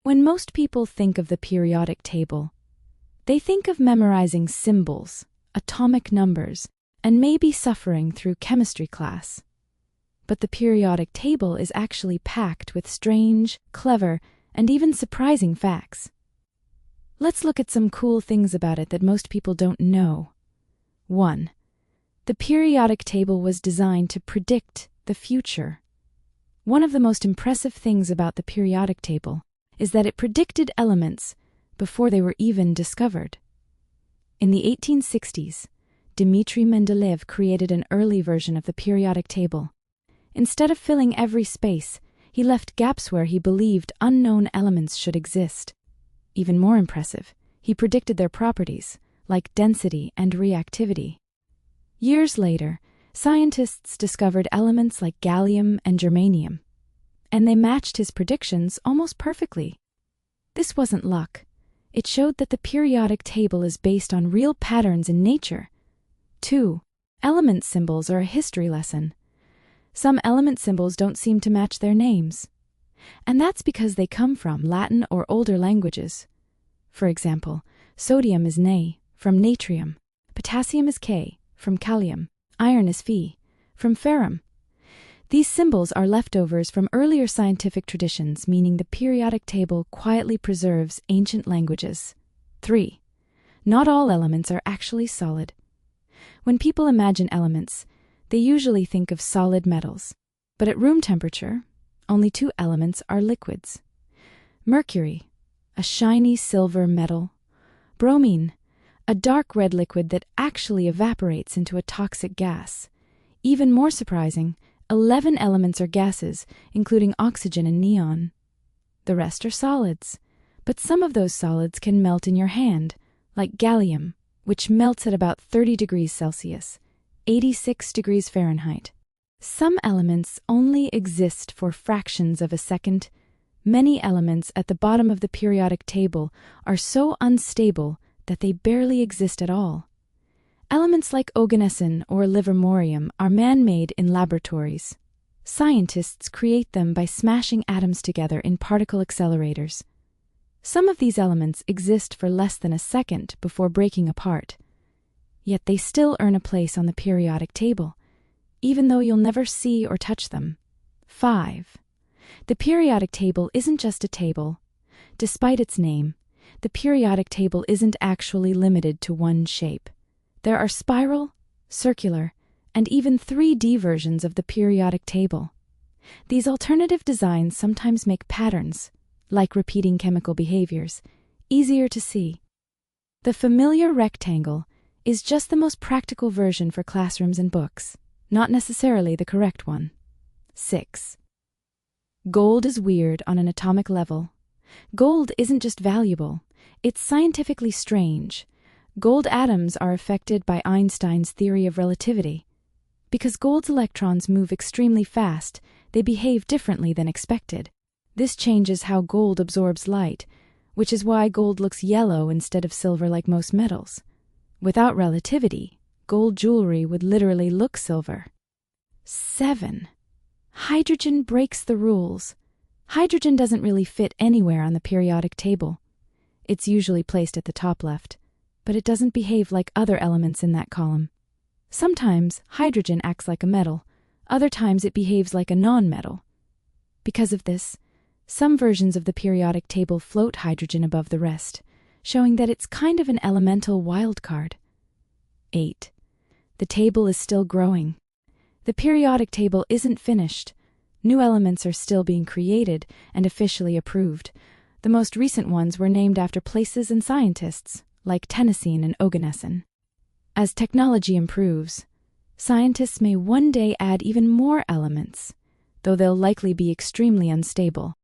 When most people think of the periodic table, they think of memorizing symbols, atomic numbers, and maybe suffering through chemistry class. But the periodic table is actually packed with strange, clever, and even surprising facts. Let's look at some cool things about it that most people don't know. 1. The periodic table was designed to predict the future. One of the most impressive things about the periodic table is that it predicted elements before they were even discovered. In the 1860s, Dmitri Mendeleev created an early version of the periodic table. Instead of filling every space, he left gaps where he believed unknown elements should exist. Even more impressive, he predicted their properties, like density and reactivity. Years later, scientists discovered elements like gallium and germanium, and they matched his predictions almost perfectly. This wasn't luck. It showed that the periodic table is based on real patterns in nature. 2. Element symbols are a history lesson. Some element symbols don't seem to match their names, and that's because they come from Latin or older languages. For example, sodium is Na, from natrium, potassium is K, from kalium, iron is Fe, from ferrum. These symbols are leftovers from earlier scientific traditions, meaning the periodic table quietly preserves ancient languages. 3. Not all elements are actually solid. When people imagine elements, they usually think of solid metals, but at room temperature, only 2 elements are liquids. Mercury, a shiny silver metal. Bromine, a dark red liquid that actually evaporates into a toxic gas. Even more surprising, 11 elements are gases, including oxygen and neon. The rest are solids, but some of those solids can melt in your hand, like gallium, which melts at about 30 degrees Celsius, 86 degrees Fahrenheit. Some elements only exist for fractions of a second. Many elements at the bottom of the periodic table are so unstable that they barely exist at all. Elements like oganesson or livermorium are man-made in laboratories. Scientists create them by smashing atoms together in particle accelerators. Some of these elements exist for less than a second before breaking apart. Yet they still earn a place on the periodic table, even though you'll never see or touch them. 5. The periodic table isn't just a table. Despite its name, the periodic table isn't actually limited to one shape. There are spiral, circular, and even 3D versions of the periodic table. These alternative designs sometimes make patterns, like repeating chemical behaviors, easier to see. The familiar rectangle is just the most practical version for classrooms and books, not necessarily the correct one. 6. Gold is weird on an atomic level. Gold isn't just valuable, it's scientifically strange. Gold atoms are affected by Einstein's theory of relativity. Because gold's electrons move extremely fast, they behave differently than expected. This changes how gold absorbs light, which is why gold looks yellow instead of silver like most metals. Without relativity, gold jewelry would literally look silver. 7. Hydrogen breaks the rules. Hydrogen doesn't really fit anywhere on the periodic table. It's usually placed at the top left, but it doesn't behave like other elements in that column. Sometimes hydrogen acts like a metal, other times it behaves like a non-metal. Because of this, some versions of the periodic table float hydrogen above the rest, showing that it's kind of an elemental wildcard. 8. The table is still growing. The periodic table isn't finished. New elements are still being created and officially approved. The most recent ones were named after places and scientists, like tennessine and oganesson. As technology improves, scientists may one day add even more elements, though they'll likely be extremely unstable.